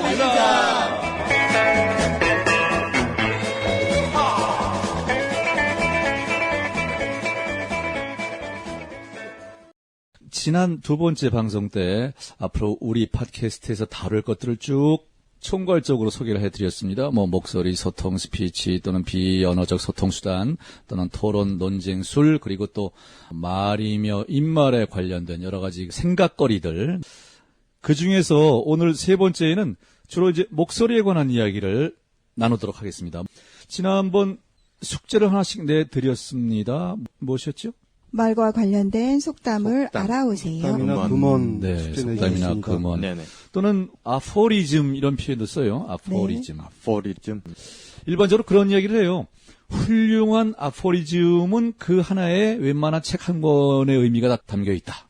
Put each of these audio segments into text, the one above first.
달리자. 지난 두 번째 방송 때 앞으로 우리 팟캐스트에서 다룰 것들을 쭉 총괄적으로 소개를 해드렸습니다. 목소리 소통 스피치 또는 비언어적 소통 수단 또는 토론 논쟁술 그리고 또 말이며 입말에 관련된 여러 가지 생각거리들. 그 중에서 오늘 세 번째에는 주로 이제 목소리에 관한 이야기를 나누도록 하겠습니다. 지난번 숙제를 하나씩 내드렸습니다. 무엇이었죠? 말과 관련된 속담을 알아오세요. 속담이나 금언. 네, 속담이나 금언. 네네. 또는 아포리즘 이런 표현도 써요. 아포리즘. 네. 아포리즘. 일반적으로 그런 이야기를 해요. 훌륭한 아포리즘은 그 하나에 웬만한 책 한 권의 의미가 다 담겨 있다.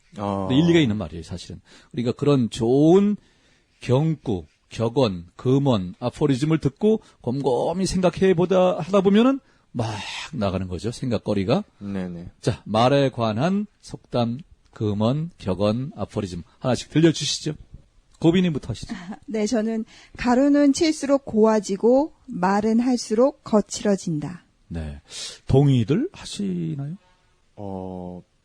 일리가 있는 말이에요, 사실은. 그러니까 그런 좋은 경구, 격언, 금언, 아포리즘을 듣고 곰곰이 생각해보다 하다 보면은 막 나가는 거죠, 생각거리가. 네네. 자, 말에 관한 속담, 금언, 격언, 아포리즘 하나씩 들려주시죠. 고비님부터 하시죠. 네, 저는 가루는 칠수록 고와지고 말은 할수록 거칠어진다. 네. 동의들 하시나요?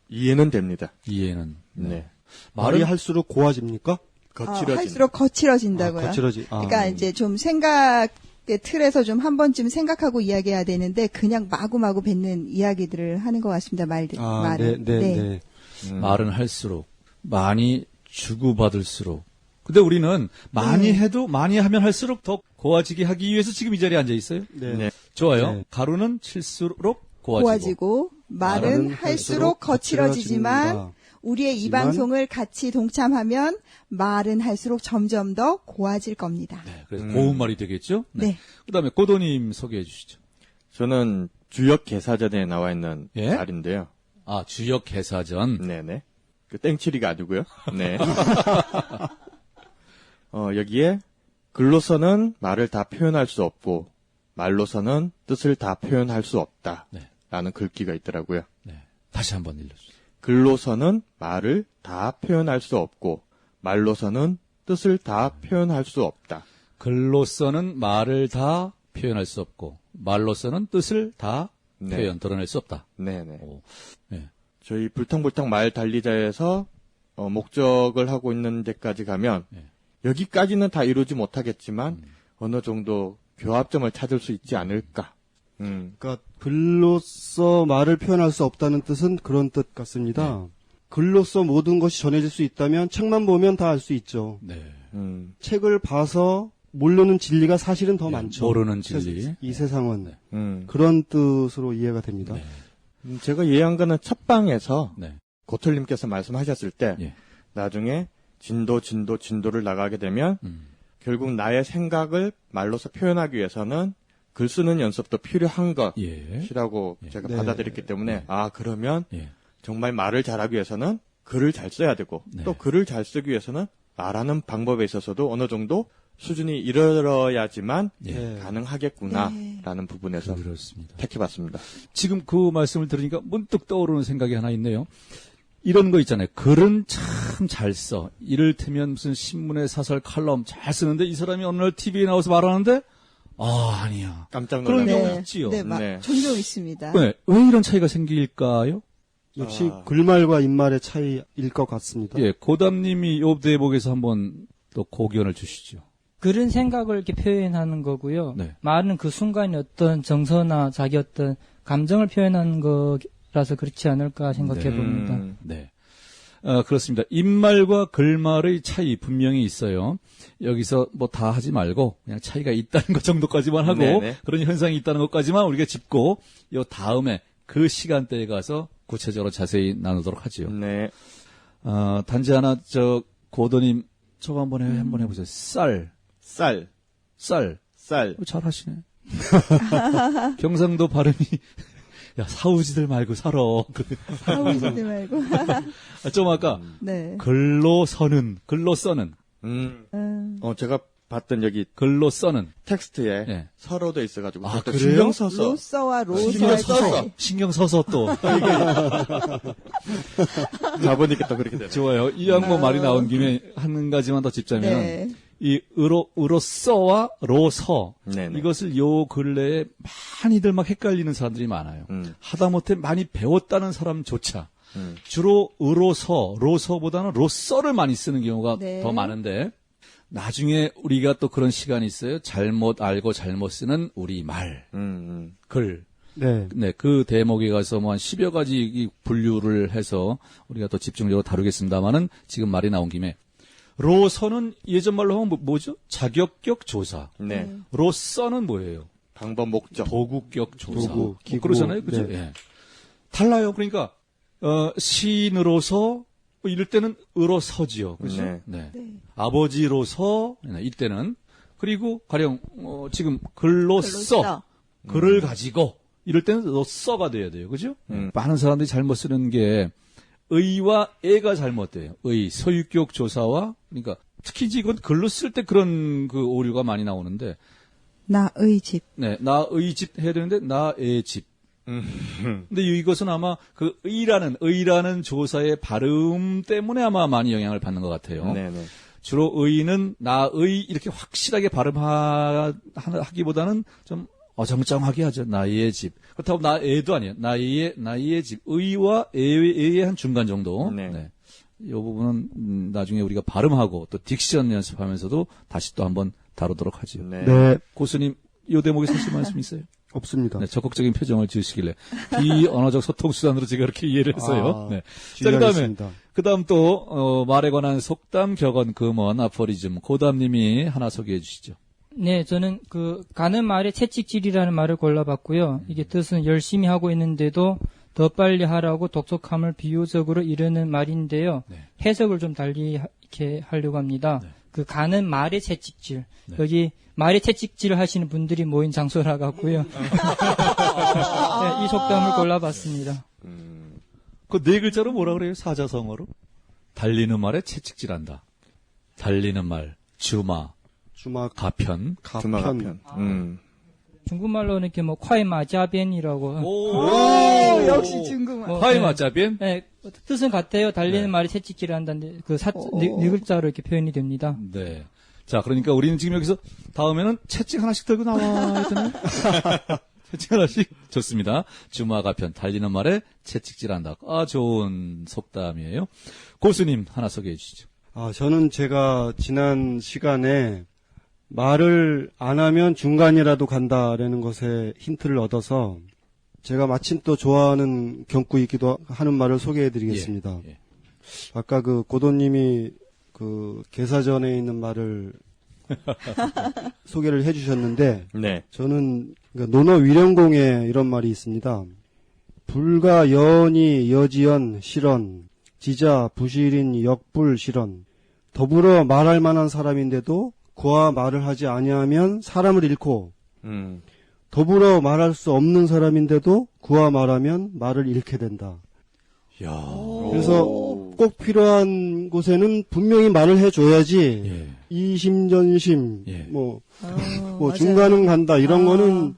이해는 됩니다. 이해는. 네. 말이 할수록 고와집니까? 거칠어진. 할수록 거칠어진다고요. 그러니까 이제 좀 생각의 틀에서 좀 한 번쯤 생각하고 이야기해야 되는데 그냥 마구마구 뱉는 이야기들을 하는 것 같습니다. 말은. 네. 말은 할수록 많이 주고받을수록. 근데 우리는 많이 해도 많이 하면 할수록 더 고와지게 하기 위해서 지금 이 자리에 앉아 있어요. 네. 좋아요. 네. 가루는 칠수록 고와지고 말은 할수록 거칠어지지만 우리의 이 방송을 같이 동참하면 말은 할수록 점점 더 고와질 겁니다. 네, 그래서 고운 말이 되겠죠? 네. 그다음에 고도님 소개해 주시죠. 저는 주역 개사전에 나와 있는 예? 말인데요. 아, 주역 개사전. 네네. 그 땡칠이가 아니고요. 네. 여기에 글로서는 말을 다 표현할 수 없고 말로서는 뜻을 다 표현할 수 없다. 네. 라는 글귀가 있더라고요. 네. 다시 한번 읽어주세요. 글로서는 말을 다 표현할 수 없고 말로서는 뜻을 다 표현할 수 없다. 글로서는 말을 다 표현할 수 없고 말로서는 뜻을 다 네. 드러낼 수 없다. 네네. 네. 저희 불탕불탕 말 달리자에서 목적을 하고 있는 데까지 가면 네. 여기까지는 다 이루지 못하겠지만 어느 정도 교합점을 찾을 수 있지 않을까. 그러니까 글로써 말을 표현할 수 없다는 뜻은 그런 뜻 같습니다. 글로써 모든 것이 전해질 수 있다면 책만 보면 다 알 수 있죠. 네. 책을 봐서 모르는 진리가 사실은 더 많죠. 모르는 진리. 이 세상은 네. 그런 뜻으로 이해가 됩니다. 네. 제가 이해한 거는 첫방에서 네. 고털님께서 말씀하셨을 때 예. 나중에 진도를 나가게 되면 결국 나의 생각을 말로서 표현하기 위해서는 글 쓰는 연습도 필요한 것이라고 예. 제가 네. 받아들였기 때문에 그러면 예. 정말 말을 잘하기 위해서는 글을 잘 써야 되고 네. 또 글을 잘 쓰기 위해서는 말하는 방법에 있어서도 어느 정도 수준이 이르러야지만 예. 가능하겠구나라는 부분에서 그렇습니다. 택해봤습니다. 지금 그 말씀을 들으니까 문득 떠오르는 생각이 하나 있네요. 이런 거 있잖아요. 글은 참 잘 써. 이를테면 무슨 신문에 사설 칼럼 잘 쓰는데 이 사람이 어느 날 TV에 나와서 말하는데 아니야. 깜짝 그런 놀라요. 경우 있지요. 네, 네. 종종 있습니다. 왜 이런 차이가 생길까요? 역시 글말과 입말의 차이일 것 같습니다. 예, 고담님이 요 대목에서 한번 또 고견을 주시죠. 그런 생각을 이렇게 표현하는 거고요. 네. 말은 그 순간의 어떤 정서나 자기 어떤 감정을 표현하는 거라서 그렇지 않을까 생각해 봅니다. 네. 그렇습니다. 입말과 글말의 차이 분명히 있어요. 여기서 뭐 다 하지 말고 그냥 차이가 있다는 것 정도까지만 하고 네네. 그런 현상이 있다는 것까지만 우리가 짚고 요 다음에 그 시간대에 가서 구체적으로 자세히 나누도록 하지요. 네. 단지 하나 고도님 저거 한번 해보세요. 쌀. 잘하시네. 경상도 발음이 야 사우지들 말고 살아. 사우지들 말고. 좀 아까 네. 글로 써는 제가 봤던 여기 글로 써는 텍스트에 예. 서로 돼 있어가지고 아, 또 그래요? 신경 써서 로서와 신경 로서의 써서 차이. 신경 써서 또 자보니까 또 그렇게 되네. 좋아요. 이 양모 말이 나온 김에 한 가지만 더 짚자면 네. 이 으로서와 로서 네네. 이것을 요 근래에 많이들 막 헷갈리는 사람들이 많아요. 하다못해 많이 배웠다는 사람조차 주로 로서보다는 로서를 많이 쓰는 경우가 네. 더 많은데 나중에 우리가 또 그런 시간이 있어요. 잘못 알고 잘못 쓰는 우리 말, 글. 네. 네, 그 대목에 가서 뭐 한 10여 가지 이 분류를 해서 우리가 또 집중적으로 다루겠습니다만은 지금 말이 나온 김에 로서는 예전 말로 하면 뭐죠? 자격격 조사. 네. 로서는 뭐예요? 방법 목적. 도구격 조사. 도구, 뭐 기구. 그러잖아요. 그죠? 네. 예. 달라요. 그러니까 시인으로서 이럴 때는 으로서지요. 그죠? 네. 네. 네. 아버지로서 이때는 그리고 가령 지금 글로써 글로써. 글을 가지고 이럴 때는 로서가 돼야 돼요. 그죠? 많은 사람들이 잘못 쓰는 게 의와 애가 잘못돼요. 의, 소유격 조사와, 그러니까 특히 지금 글로 쓸 때 그런 그 오류가 많이 나오는데, 나의 집. 네, 나의 집 해야 되는데, 나의 집. 근데 이것은 아마 그 의라는 조사의 발음 때문에 아마 많이 영향을 받는 것 같아요. 네네. 주로 의는 나의 이렇게 확실하게 발음하기보다는 좀 어정쩡하게 하죠. 나의 집. 그렇다고 나애도 아니에요. 나의 집. 의와 애의 한 중간 정도. 네. 이 부분은 나중에 우리가 발음하고 또 딕션 연습하면서도 다시 또 한번 다루도록 하죠. 네. 네. 고수님, 이 대목에 사실 말씀 있어요? 없습니다. 네, 적극적인 표정을 지으시길래 비언어적 소통 수단으로 제가 이렇게 이해를 했어요. 네. 자, 주의하겠습니다. 그다음 또 말에 관한 속담, 격언, 금언, 아포리즘 고담님이 하나 소개해 주시죠. 네, 저는 그 가는 말에 채찍질이라는 말을 골라봤고요. 이게 뜻은 열심히 하고 있는데도 더 빨리 하라고 독촉함을 비유적으로 이르는 말인데요. 네. 해석을 좀 달리 이렇게 하려고 합니다. 네. 그 가는 말에 채찍질. 네. 여기 말에 채찍질을 하시는 분들이 모인 장소라 같고요. 네, 이 속담을 골라봤습니다. 그 네 글자로 뭐라 그래요? 사자성어로? 달리는 말에 채찍질한다. 달리는 말, 주마, 주막 가편. 주마가편. 중국말로는 이렇게 뭐 콰이 마자변이라고. 오, 역시 중국말. 화이 맞자변? 네, 뜻은 같아요. 달리는 네. 말에 채찍질을 한다는데 네 글자로 이렇게 표현이 됩니다. 네. 자, 그러니까 우리는 지금 여기서 다음에는 채찍 하나씩 들고 나와야 되나요? 채찍 하나씩? 좋습니다. 주마가편, 달리는 말에 채찍질한다. 아, 좋은 속담이에요. 고수님 하나 소개해 주시죠. 저는 제가 지난 시간에 말을 안 하면 중간이라도 간다라는 것에 힌트를 얻어서 제가 마침 또 좋아하는 경구이기도 하는 말을 소개해 드리겠습니다. 예. 아까 그 고도님이 그 개사전에 있는 말을 소개를 해 주셨는데 네. 저는 그러니까 논어 위령공에 이런 말이 있습니다. 불가 여언이 여지연 실언 지자 부실인 역불 실언 더불어 말할 만한 사람인데도 그와 말을 하지 아니하면 사람을 잃고 더불어 말할 수 없는 사람인데도 그와 말하면 말을 잃게 된다. 야. 그래서 꼭 필요한 곳에는 분명히 말을 해줘야지 예. 이심전심 예. 뭐 맞아요. 중간은 간다 이런 거는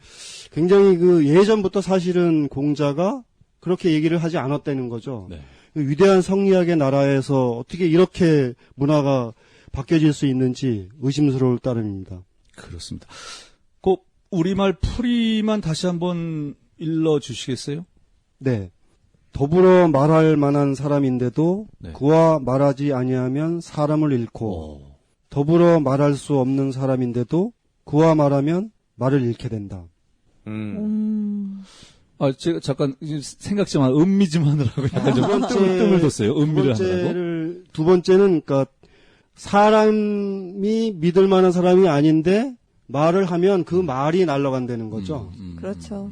굉장히 그 예전부터 사실은 공자가 그렇게 얘기를 하지 않았다는 거죠. 네. 그 위대한 성리학의 나라에서 어떻게 이렇게 문화가 바뀌어질 수 있는지 의심스러울 따름입니다. 그렇습니다. 그 우리말 풀이만 다시 한번 일러 주시겠어요? 네. 더불어 말할 만한 사람인데도 네. 그와 말하지 아니하면 사람을 잃고 더불어 말할 수 없는 사람인데도 그와 말하면 말을 잃게 된다. 제가 잠깐 생각 좀 음미 좀 하느라고 약간 좀 뜸을 뒀어요. 음미를 하느라고. 두 번째는 그러니까 사람이 믿을 만한 사람이 아닌데 말을 하면 그 말이 날아간다는 거죠. 그렇죠.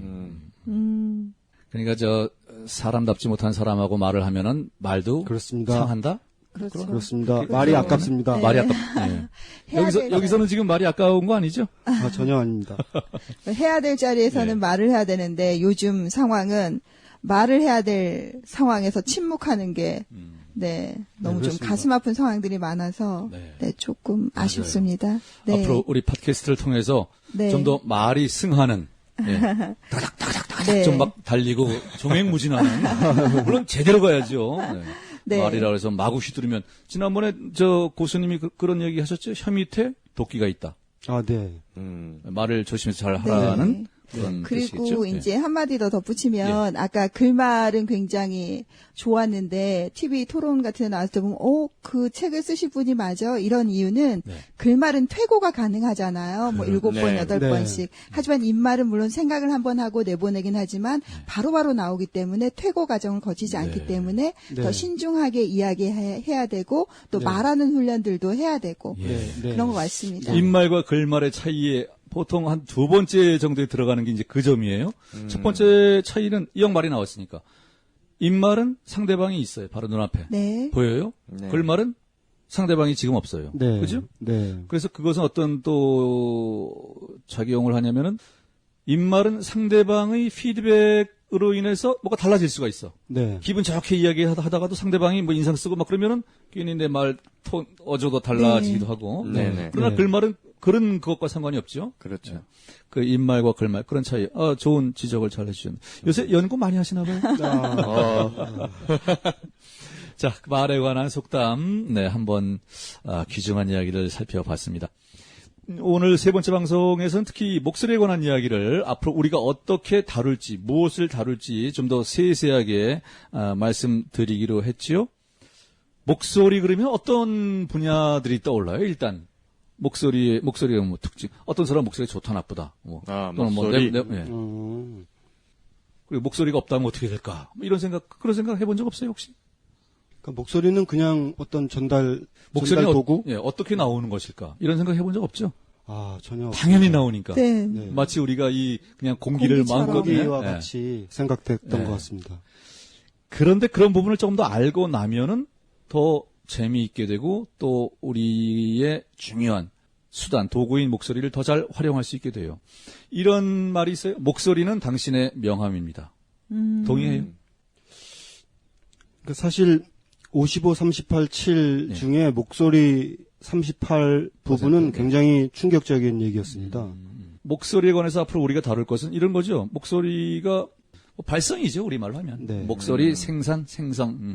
그러니까 사람답지 못한 사람하고 말을 하면은 말도 그렇습니다. 상한다? 그렇죠. 그렇습니다. 말이 아깝습니다. 말이 여기서는 지금 말이 아까운 거 아니죠? 전혀 아닙니다. 해야 될 자리에서는 말을 해야 되는데 요즘 상황은 말을 해야 될 상황에서 침묵하는 게 너무 좀 그렇습니다. 가슴 아픈 상황들이 많아서 조금 아쉽습니다. 네. 앞으로 우리 팟캐스트를 통해서 네. 좀 더 말이 승하는 다닥다닥다닥 좀 막 달리고 종횡무진하는 물론 제대로 가야죠. 네. 네. 말이라 그래서 마구 휘두르면 지난번에 저 고수님이 그런 얘기 하셨죠? 혀 밑에 도끼가 있다. 아, 네. 말을 조심해서 잘 하라는 네. 그런 그리고 뜻이겠죠? 이제 예. 한마디 더 덧붙이면 아까 글말은 굉장히 좋았는데 TV 토론 같은 데 나왔을 때 보면 그 책을 쓰실 분이 맞아? 이런 이유는 네. 글말은 퇴고가 가능하잖아요. 뭐 7번, 네. 8번씩. 네. 하지만 입말은 물론 생각을 한번 하고 내보내긴 하지만 바로바로 나오기 때문에 퇴고 과정을 거치지 않기 때문에 네. 더 신중하게 이야기해야 되고 또 네. 말하는 훈련들도 해야 되고 예. 네. 네. 그런 것 같습니다. 입말과 글말의 차이에 보통 한 두 번째 정도에 들어가는 게 이제 그 점이에요. 첫 번째 차이는 이 말이 나왔으니까. 입말은 상대방이 있어요. 바로 눈앞에. 네. 보여요? 네. 글말은 상대방이 지금 없어요. 네. 그죠? 네. 그래서 그것은 어떤 또 작용을 하냐면은 입말은 상대방의 피드백으로 인해서 뭐가 달라질 수가 있어. 네. 기분 좋게 이야기하다가도 상대방이 뭐 인상 쓰고 막 그러면은 괜히 내 말 톤 어조도 달라지기도 하고. 네. 그러나 네. 글말은 그런 것과 상관이 없죠. 그렇죠. 그 입말과 글말 그런 차이. 좋은 지적을 잘 해주셨네. 요새 연구 많이 하시나 봐요. 자, 말에 관한 속담, 네, 한번 귀중한 이야기를 살펴봤습니다. 오늘 세 번째 방송에서는 특히 목소리에 관한 이야기를 앞으로 우리가 어떻게 다룰지, 무엇을 다룰지 좀 더 세세하게 말씀드리기로 했지요. 목소리 그러면 어떤 분야들이 떠올라요? 일단 목소리의 뭐 특징. 어떤 사람 목소리 좋다 나쁘다. 뭐 또는 목소리. 예. 그리고 목소리가 없다면 어떻게 될까? 뭐 이런 생각 그런 생각 해본 적 없어요 혹시? 그러니까 목소리는 그냥 어떤 전달 목소리는 도구? 어떻게 나오는 것일까? 이런 생각 해본 적 없죠? 전혀 당연히 나오니까. 네. 네. 마치 우리가 이 그냥 공기를 공기처럼. 마음껏 거기와 예. 같이 생각됐던 네. 것 같습니다. 그런데 그런 부분을 조금 더 알고 나면은 더 재미있게 되고 또 우리의 중요한 수단, 도구인 목소리를 더 잘 활용할 수 있게 돼요. 이런 말이 있어요. 목소리는 당신의 명함입니다. 동의해요? 그 사실 55, 38, 7 네. 중에 목소리 38 부분은 굉장히 충격적인 얘기였습니다. 목소리에 관해서 앞으로 우리가 다룰 것은 이런 거죠. 목소리가 발성이죠, 우리말로 하면. 네. 목소리, 생성,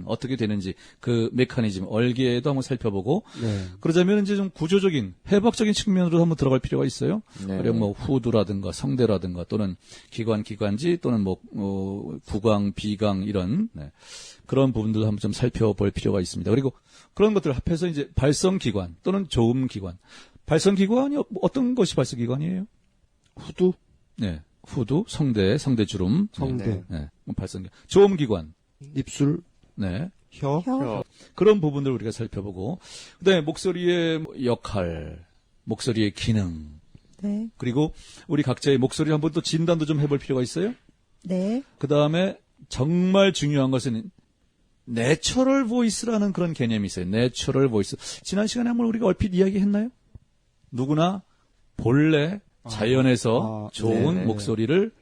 어떻게 되는지, 그 메커니즘, 얼개도 한번 살펴보고, 네. 그러자면 이제 좀 구조적인, 해박적인 측면으로 한번 들어갈 필요가 있어요. 네. 가령 뭐 후두라든가 성대라든가 또는 기관지 또는 뭐, 구강, 비강 이런, 네. 그런 부분들 한번 좀 살펴볼 필요가 있습니다. 그리고 그런 것들을 합해서 이제 발성기관 또는 조음기관. 발성기관이 어떤 것이 발성기관이에요? 후두, 네. 후두, 성대주름. 성대, 네. 발성기. 조음기관. 입술, 네. 혀, 그런 부분들을 우리가 살펴보고, 그다음에 목소리의 역할, 목소리의 기능, 네. 그리고 우리 각자의 목소리 한번 또 진단도 좀 해볼 필요가 있어요. 네. 그다음에 정말 중요한 것은 내추럴 보이스라는 그런 개념이 있어요. 내추럴 보이스. 지난 시간에 한번 우리가 얼핏 이야기했나요? 누구나 본래 자연에서 좋은 네네. 목소리를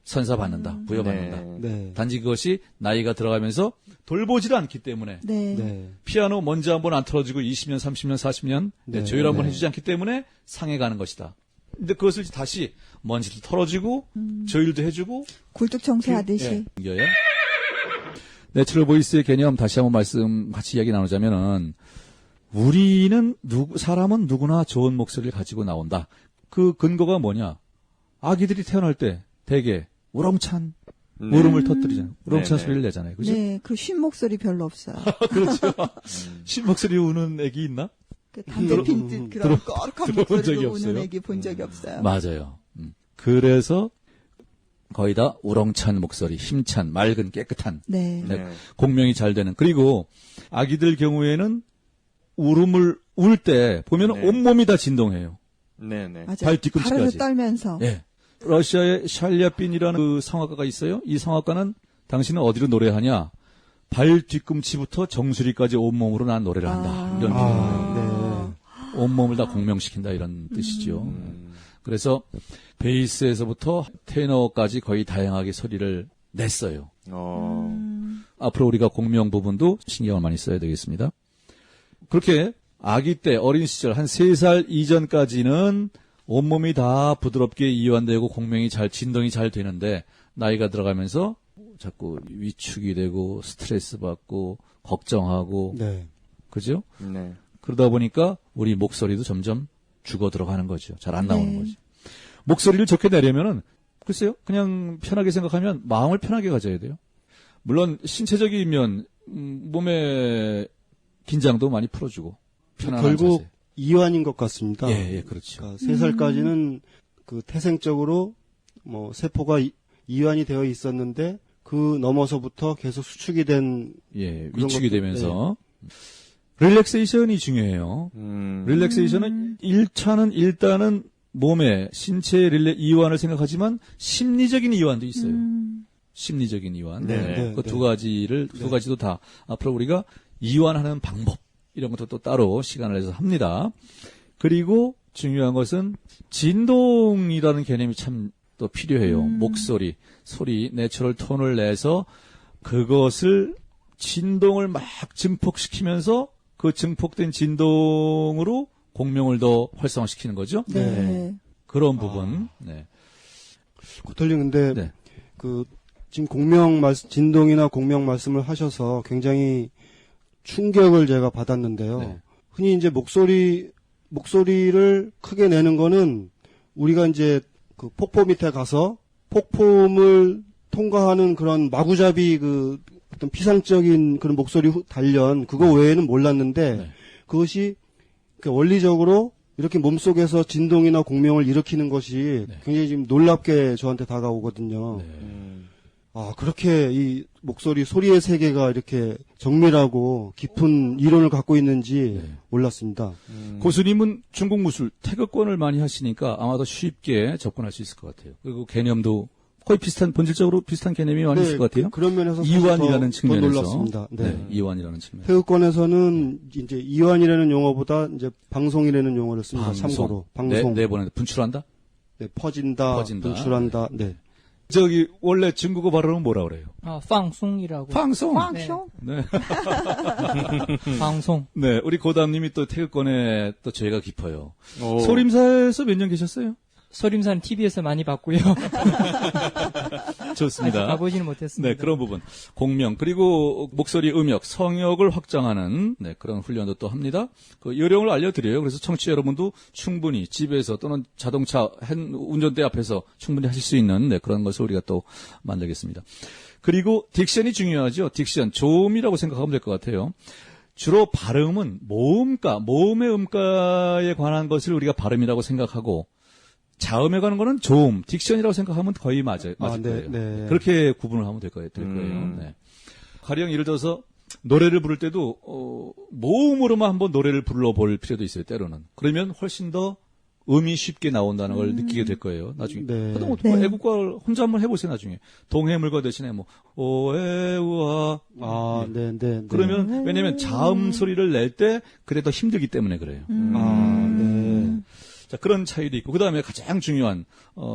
선사받는다, 부여받는다. 네. 네. 단지 그것이 나이가 들어가면서 돌보지를 않기 때문에 네. 네. 피아노 먼지 한번 안 틀어지고 20년, 30년, 40년 네. 조율 한번 네. 해주지 않기 때문에 상해가는 것이다. 근데 그것을 다시 먼지도 털어주고 조율도 해주고 굴뚝 청소하듯이. 예. 내추럴 보이스의 개념 다시 한번 같이 이야기 나누자면은 사람은 누구나 좋은 목소리를 가지고 나온다. 그 근거가 뭐냐? 아기들이 태어날 때 대개 우렁찬 울음을 터뜨리잖아요. 우렁찬 네네. 소리를 내잖아요. 그죠? 네. 그 쉰 목소리 별로 없어요. 그렇죠. 신 목소리 우는 애기 있나? 그 담배 핀듯 그런 꺼룩한 들어본 적이 목소리로 없어요? 우는 애기 본 적이 없어요. 맞아요. 그래서 거의 다 우렁찬 목소리, 힘찬, 맑은, 깨끗한, 네. 네. 공명이 잘 되는. 그리고 아기들 경우에는 울음을 울 때 보면 네. 온몸이 다 진동해요. 네네. 맞아요. 발 뒤꿈치까지. 발을 떨면서. 예. 러시아의 샬리아빈이라는 그 성악가가 있어요. 이 성악가는 당신은 어디로 노래하냐? 발 뒤꿈치부터 정수리까지 온몸으로 난 노래를 한다. 이런 네. 온몸을 다 공명시킨다 이런 뜻이죠. 그래서 베이스에서부터 테너까지 거의 다양하게 소리를 냈어요. 앞으로 우리가 공명 부분도 신경을 많이 써야 되겠습니다. 그렇게 아기 때 어린 시절 한 3살 이전까지는 온몸이 다 부드럽게 이완되고 공명이 진동이 잘 되는데 나이가 들어가면서 자꾸 위축이 되고 스트레스 받고 걱정하고 네. 그죠? 네. 그러다 보니까 우리 목소리도 점점 죽어 들어가는 거죠. 잘 안 나오는 네. 거죠. 목소리를 좋게 내려면은 글쎄요. 그냥 편하게 생각하면 마음을 편하게 가져야 돼요. 물론 신체적이면 몸의 긴장도 많이 풀어주고 편안한 결국 자세. 이완인 것 같습니다. 예, 그렇죠. 그러니까 3살까지는 그 태생적으로 뭐 세포가 이완이 되어 있었는데 그 넘어서부터 계속 수축이 된 예, 그런 위축이 것도- 되면서 릴렉세이션이 중요해요. 릴렉세이션은 1차는 일단은 몸의 신체의 이완을 생각하지만 심리적인 이완도 있어요. 심리적인 이완. 네, 네. 네, 그 네. 두 가지도 다 앞으로 우리가 이완하는 방법 이런 것도 또 따로 시간을 내서 합니다. 그리고 중요한 것은 진동이라는 개념이 참 또 필요해요. 목소리, 소리, 내추럴 톤을 내서 그것을 진동을 막 증폭시키면서 그 증폭된 진동으로 공명을 더 활성화시키는 거죠. 네. 그런 부분. 네. 고털님 근데 네. 그 지금 진동이나 공명 말씀을 하셔서 굉장히 충격을 제가 받았는데요. 네. 흔히 이제 목소리를 크게 내는 거는 우리가 이제 그 폭포 밑에 가서 폭포물 통과하는 그런 마구잡이 그 어떤 피상적인 그런 목소리 단련 그거 외에는 몰랐는데 네. 그것이 그 원리적으로 이렇게 몸속에서 진동이나 공명을 일으키는 것이 네. 굉장히 지금 놀랍게 저한테 다가오거든요. 네. 아, 그렇게 이 소리의 세계가 이렇게 정밀하고 깊은 이론을 갖고 있는지 네. 몰랐습니다. 고수님은 중국 무술 태극권을 많이 하시니까 아마도 쉽게 접근할 수 있을 것 같아요. 그리고 개념도 거의 본질적으로 비슷한 개념이 많이 있을 것 같아요. 그런 면에서 사실 이완이라는 더 측면에서. 놀랐습니다. 네. 네, 이완이라는 측면. 태극권에서는 이제 이완이라는 용어보다 이제 방송이라는 용어를 씁니다. 참고로. 방송. 네, 번에 분출한다? 네, 퍼진다, 분출한다. 네. 저기 원래 중국어 발음은 뭐라 그래요? 방송이라고. 방송. 황쇼? 네. 방송. 네, 우리 고담님이 또 태극권에 또 죄가 깊어요. 오. 소림사에서 몇 년 계셨어요? 소림사는 TV에서 많이 봤고요. 아직 좋습니다. 가보지는 못했습니다. 네, 그런 부분. 공명, 그리고 목소리 음역, 성역을 확장하는, 네, 그런 훈련도 또 합니다. 그 요령을 알려드려요. 그래서 청취자 여러분도 충분히 집에서 또는 자동차 운전대 앞에서 충분히 하실 수 있는, 네, 그런 것을 우리가 또 만들겠습니다. 그리고 딕션이 중요하죠. 딕션, 조음이라고 생각하면 될 것 같아요. 주로 발음은 모음의 음가에 관한 것을 우리가 발음이라고 생각하고, 자음에 관한 거는 조음, 딕션이라고 생각하면 거의 맞을 네, 거예요. 네. 그렇게 구분을 하면 될 거예요. 네. 가령 예를 들어서 노래를 부를 때도 모음으로만 한번 노래를 불러볼 필요도 있어요. 때로는. 그러면 훨씬 더 음이 쉽게 나온다는 걸 느끼게 될 거예요. 나중에. 네. 뭐 네. 애국가 혼자 한번 해보세요. 나중에. 동해물과 대신에 뭐 오에우아. 아, 네, 네. 네. 그러면 왜냐면 자음 소리를 낼 때 그래 더 힘들기 때문에 그래요. 아, 네. 자, 그런 차이도 있고, 그 다음에 가장 중요한,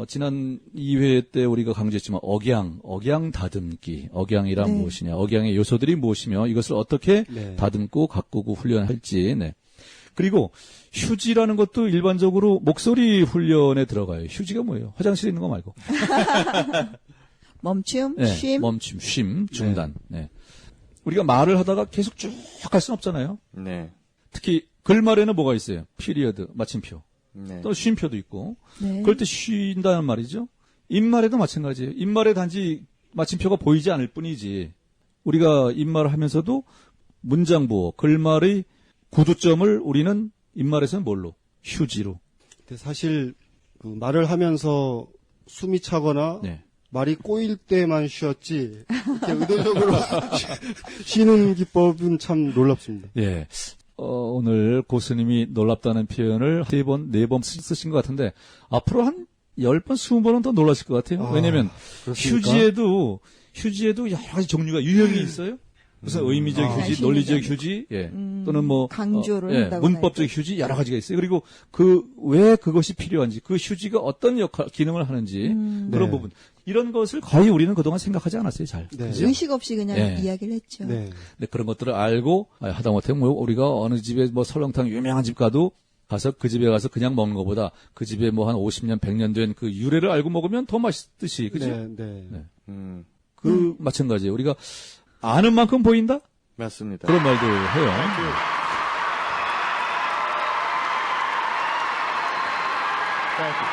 지난 2회 때 우리가 강조했지만, 억양 다듬기. 억양이란 네. 무엇이냐, 억양의 요소들이 무엇이며, 이것을 어떻게 네. 다듬고 가꾸고 훈련할지, 네. 그리고 휴지라는 것도 일반적으로 목소리 훈련에 들어가요. 휴지가 뭐예요? 화장실에 있는 거 말고. 멈춤, 네, 쉼. 멈춤, 쉼, 중단. 네. 우리가 말을 하다가 계속 쭉 할 수는 없잖아요. 네. 특히 글말에는 뭐가 있어요? 피리어드, 마침표. 네. 또 쉼표도 있고. 네. 그럴 때 쉰다는 말이죠. 입말에도 마찬가지예요. 입말에 단지 마침표가 보이지 않을 뿐이지. 우리가 입말을 하면서도 문장부호, 글말의 구두점을 우리는 입말에서는 뭘로? 휴지로. 근데 사실 그 말을 하면서 숨이 차거나 네. 말이 꼬일 때만 쉬었지 이렇게 의도적으로 쉬는 기법은 참 놀랍습니다. 예. 오늘 고스님이 놀랍다는 표현을 3번, 4번 쓰신 것 같은데, 앞으로 한 10번, 20번은 더 놀라실 것 같아요. 아, 왜냐면, 그렇습니까? 휴지에도 여러 가지 종류가, 유형이 있어요. 무슨 의미적 휴지, 관심이 논리적 있는. 휴지, 예. 또는 뭐, 강조를 예, 한다거나 문법적 이렇게. 휴지, 여러 가지가 있어요. 그리고 왜 그것이 필요한지, 그 휴지가 어떤 기능을 하는지, 그런 네. 부분. 이런 것을 거의 우리는 그동안 생각하지 않았어요, 잘. 네. 그죠? 의식 없이 그냥 예. 이야기를 했죠. 네. 네, 그런 것들을 알고 하다못해 뭐 우리가 어느 집에 뭐 설렁탕 유명한 집 가도 가서 그 집에 가서 그냥 먹는 것보다 그 집에 뭐 한 50년, 100년 된 그 유래를 알고 먹으면 더 맛있듯이, 그죠? 네, 네. 네. 마찬가지예요. 우리가 아는 만큼 보인다? 맞습니다. 그런 말도 해요. Thank you. Thank you.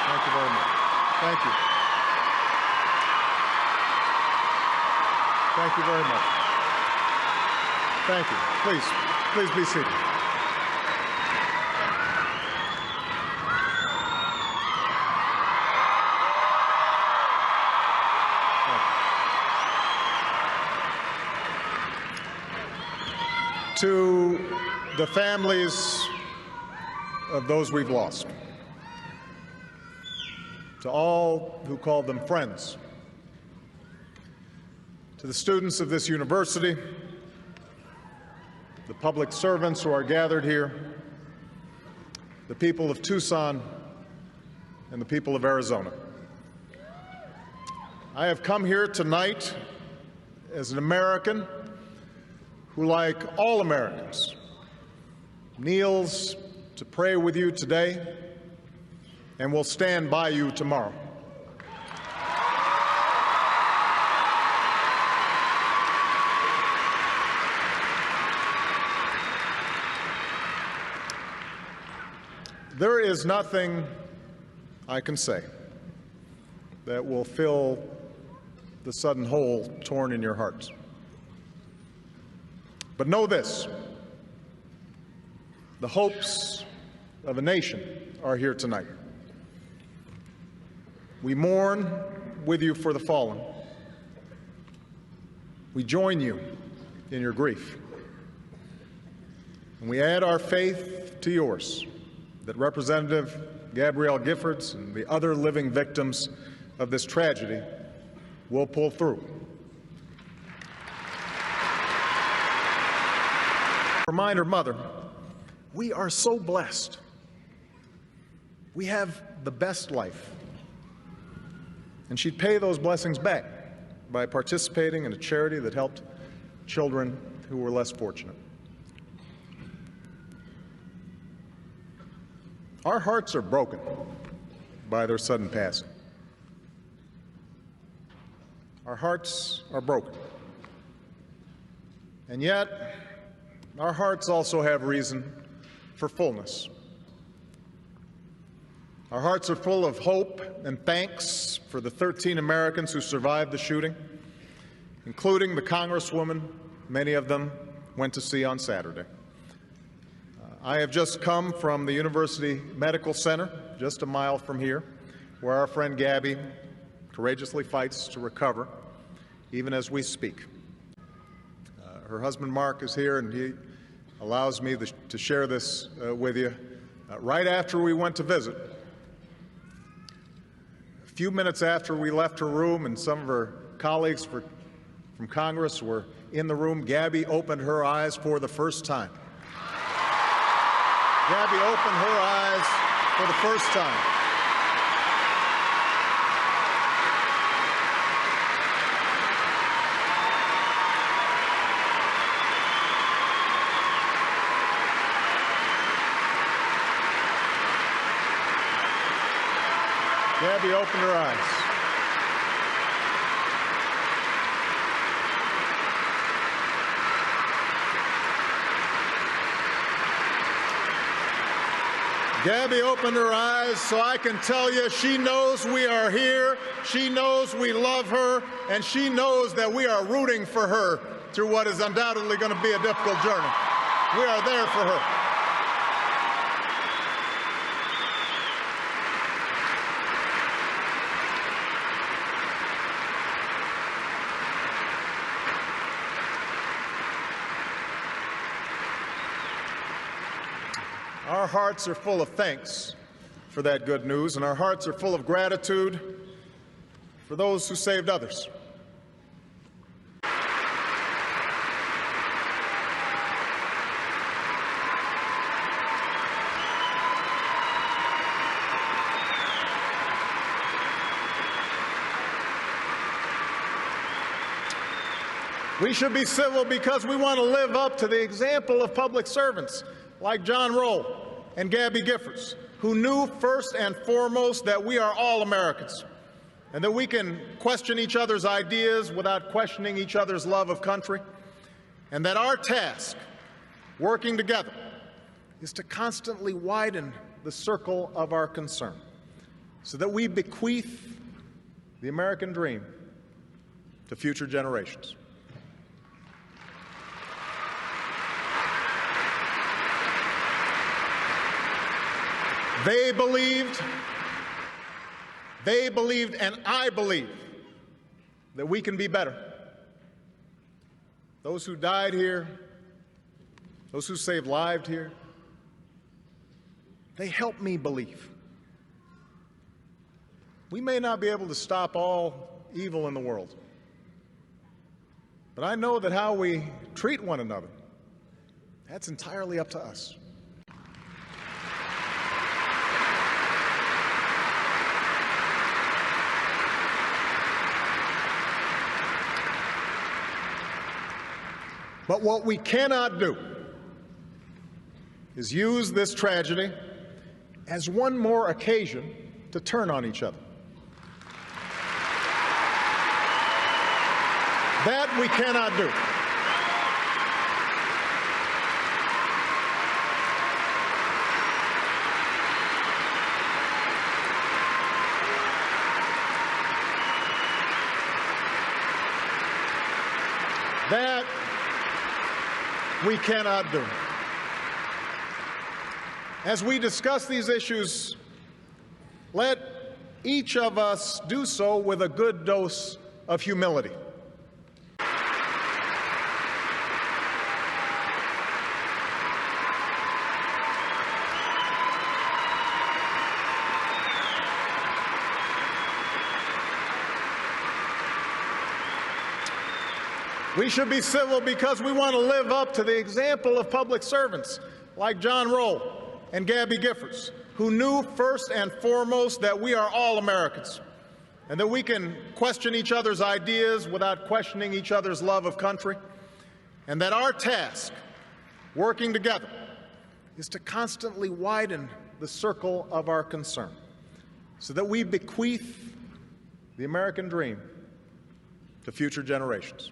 Thank you very much. Thank you. Thank you very much. Thank you. Please be seated. To the families of those we've lost, to all who called them friends, to the students of this university, the public servants who are gathered here, the people of Tucson, and the people of Arizona. I have come here tonight as an American who, like all Americans, kneels to pray with you today and will stand by you tomorrow. There is nothing I can say that will fill the sudden hole torn in your hearts. But know this, the hopes of a nation are here tonight. We mourn with you for the fallen. We join you in your grief. And we add our faith to yours that Representative Gabrielle Giffords and the other living victims of this tragedy will pull through. Remind her mother, we are so blessed. We have the best life. And she'd pay those blessings back by participating in a charity that helped children who were less fortunate. Our hearts are broken by their sudden passing. Our hearts are broken. And yet, our hearts also have reason for fullness. Our hearts are full of hope and thanks for the 13 Americans who survived the shooting, including the Congresswoman many of them went to see on Saturday. I have just come from the University Medical Center, just a mile from here, where our friend Gabby courageously fights to recover, even as we speak. Her husband Mark is here, and he allows me to share this with you. Right after we went to visit, a few minutes after we left her room and some of her colleagues from Congress were in the room, Gabby opened her eyes for the first time. Gabby opened her eyes for the first time. Gabby opened her eyes. Gabby opened her eyes so I can tell you she knows we are here, she knows we love her, and she knows that we are rooting for her through what is undoubtedly going to be a difficult journey. We are there for her. Our hearts are full of thanks for that good news, and our hearts are full of gratitude for those who saved others. We should be civil because we want to live up to the example of public servants like John Roll and Gabby Giffords, who knew first and foremost that we are all Americans, and that we can question each other's ideas without questioning each other's love of country, and that our task, working together, is to constantly widen the circle of our concern so that we bequeath the American dream to future generations. They believed, and I believe that we can be better. Those who died here, those who saved lives here, they help me believe. We may not be able to stop all evil in the world, but I know that how we treat one another, that's entirely up to us. But what we cannot do is use this tragedy as one more occasion to turn on each other. That we cannot do. That we cannot do. As we discuss these issues, let each of us do so with a good dose of humility. We should be civil because we want to live up to the example of public servants like John Rowe and Gabby Giffords, who knew first and foremost that we are all Americans and that we can question each other's ideas without questioning each other's love of country, and that our task, working together, is to constantly widen the circle of our concern so that we bequeath the American dream to future generations.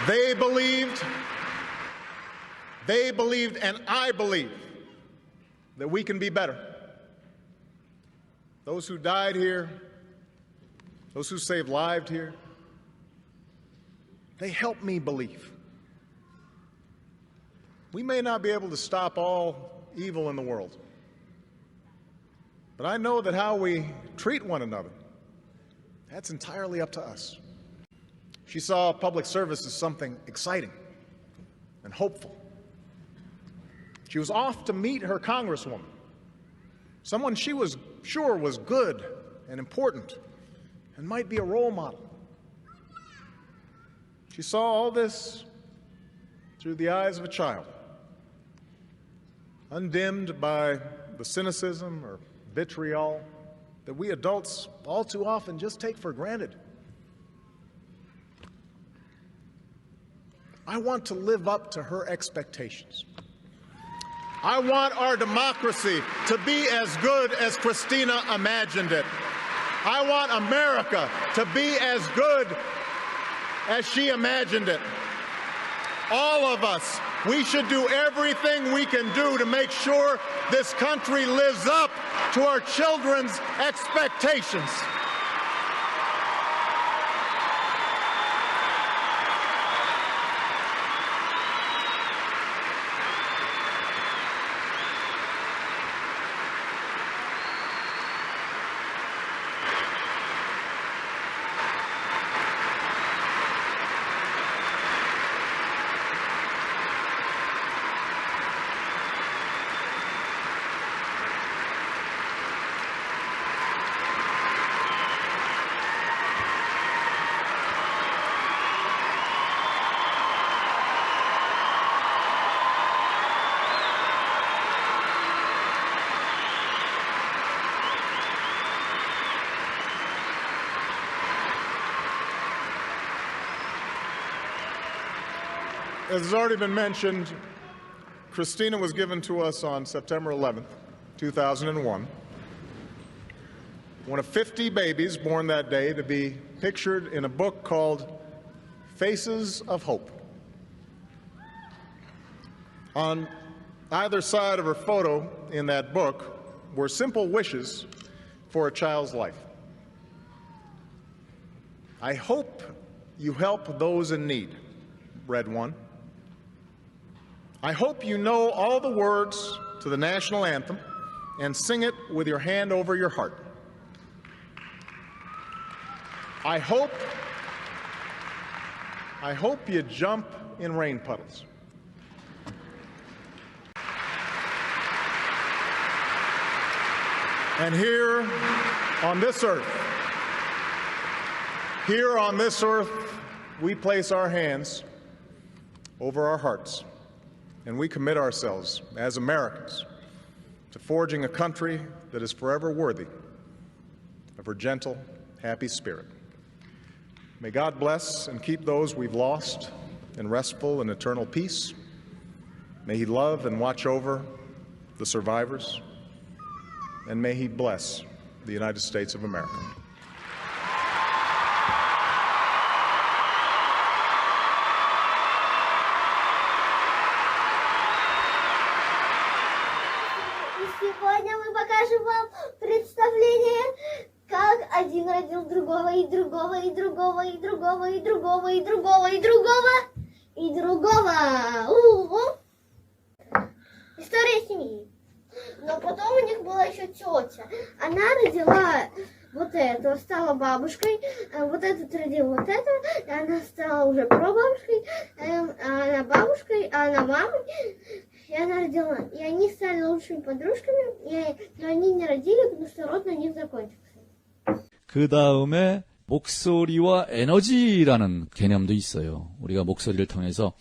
They believed, and I believe that we can be better. Those who died here, those who saved lives here, they help me believe. We may not be able to stop all evil in the world, but I know that how we treat one another, that's entirely up to us. She saw public service as something exciting and hopeful. She was off to meet her congresswoman, someone she was sure was good and important and might be a role model. She saw all this through the eyes of a child, undimmed by the cynicism or vitriol that we adults all too often just take for granted. I want to live up to her expectations. I want our democracy to be as good as Christina imagined it. I want America to be as good as she imagined it. All of us, we should do everything we can do to make sure this country lives up to our children's expectations. As has already been mentioned, Christina was given to us on September 11th, 2001, one of 50 babies born that day to be pictured in a book called Faces of Hope. On either side of her photo in that book were simple wishes for a child's life. I hope you help those in need, read one. I hope you know all the words to the national anthem and sing it with your hand over your heart. I hope you jump in rain puddles. And here on this earth, we place our hands over our hearts, and we commit ourselves as Americans to forging a country that is forever worthy of her gentle, happy spirit. May God bless and keep those we've lost in restful and eternal peace. May He love and watch over the survivors. And may He bless the United States of America. Сегодня мы покажем вам представление, как один родил другого, и другого, и другого, и другого, и другого, и другого, и другого, и другого. История семьи. Но потом у них была еще тетя. Она родила вот это, стала бабушкой, вот этот родил вот это, и она стала уже прабабушкой, а она бабушкой, а она мамой, и она родила. И они стали лучшими подружками, но они не родили, потому что род на них закончился. 그 다음에 목소리와 에너지라는 개념도 있어요. 우리가 목소리를 통해서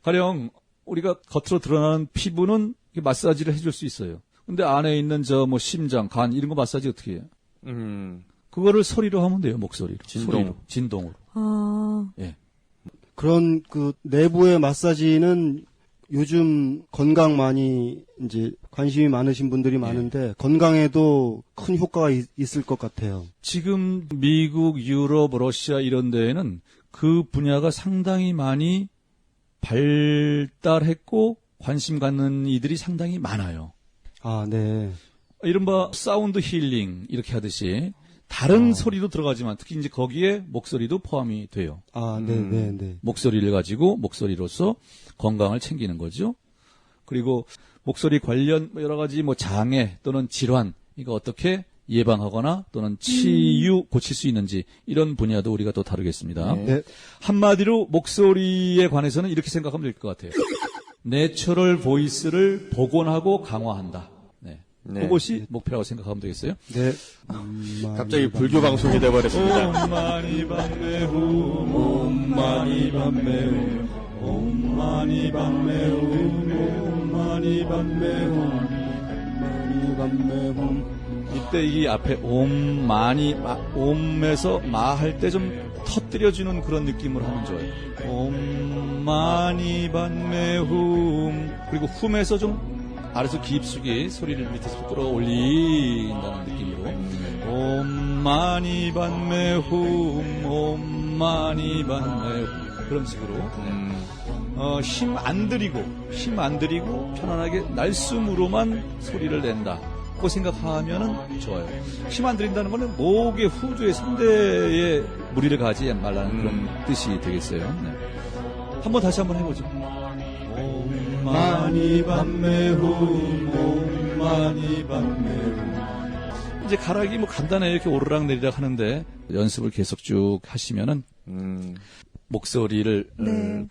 가령 우리가 겉으로 드러나는 피부는 마사지를 해줄 수 있어요. 근데 안에 있는 심장, 간 이런 거 마사지 어떻게 해요? 그거를 소리로 하면 돼요. 목소리로. 진동으로. 예. 그런 그 내부의 마사지는 요즘 건강 많이 이제 관심이 많으신 분들이 많은데 건강에도 큰 효과가 있을 것 같아요. 지금 미국, 유럽, 러시아 이런 데에는 그 분야가 상당히 많이 발달했고 관심 갖는 이들이 상당히 많아요. 아, 네. 이른바 사운드 힐링 이렇게 하듯이 다른 소리도 들어가지만 특히 이제 거기에 목소리도 포함이 돼요. 아, 네. 목소리를 가지고 목소리로서 건강을 챙기는 거죠. 그리고 목소리 관련 여러 가지 장애 또는 질환 이거 어떻게 예방하거나 또는 고칠 수 있는지 이런 분야도 우리가 또 다루겠습니다. 네. 한마디로 목소리에 관해서는 이렇게 생각하면 될 것 같아요. 내추럴 보이스를 복원하고 강화한다. 네. 그것이 목표라고 생각하면 되겠어요? 네. 갑자기 불교 방송이 돼버렸습니다. 옴마니 밤매움, 옴마니 밤매움, 옴마니 밤매움, 옴마니 밤매움, 옴마니 밤매움. 이때 이 앞에 옴에서 마 할 때 좀 터뜨려주는 그런 느낌으로 하면 좋아요. 옴마니 밤매움. 그리고 훔에서 좀 아래서 깊숙이 소리를 밑에서 끌어올린다는 느낌으로 옴마니 밤매움, 옴마니 밤매움. 그런 식으로 힘 안 들이고 편안하게 날숨으로만 소리를 낸다. 고 생각하면은 좋아요. 힘 안 들인다는 거는 목의 후두의 상대에 무리를 가지 말라는 그런 뜻이 되겠어요. 네. 한번 다시 한번 해보죠. 옴마니 밤매움, 옴마니 밤매움. 이제 가락이 간단해요. 이렇게 오르락 내리락 하는데 연습을 계속 쭉 하시면은 목소리를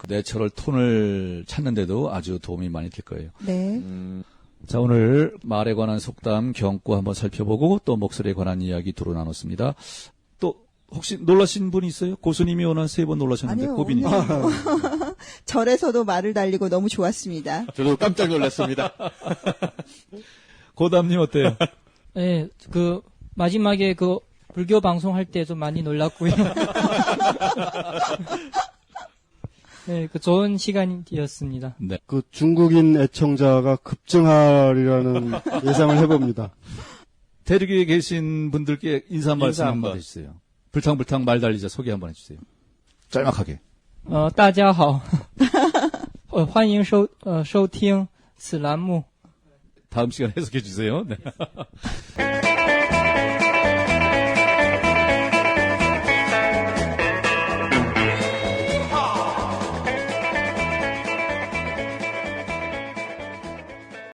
내추럴 톤을 찾는데도 아주 도움이 많이 될 거예요. 네. 자, 오늘 말에 관한 속담, 경구 한번 살펴보고 또 목소리에 관한 이야기 두루 나눴습니다. 또 혹시 놀라신 분이 있어요? 고수님이 오늘 3번 놀라셨는데 아니요. 고빈이. 절에서도 말을 달리고 너무 좋았습니다. 저도 깜짝 놀랐습니다. 고담님 어때요? 네, 마지막에 불교 방송할 때 좀 많이 놀랐고요. 네, 그 좋은 시간이었습니다. 네. 그 중국인 애청자가 급증하리라는 예상을 해봅니다. 대륙에 계신 분들께 인사 한 말씀 한번 해주세요. 불탕불탕 말 달리자 소개 한번 해주세요. 짤막하게. 大家好，欢迎收听此栏目。 다음 시간에 해석해 주세요. 네.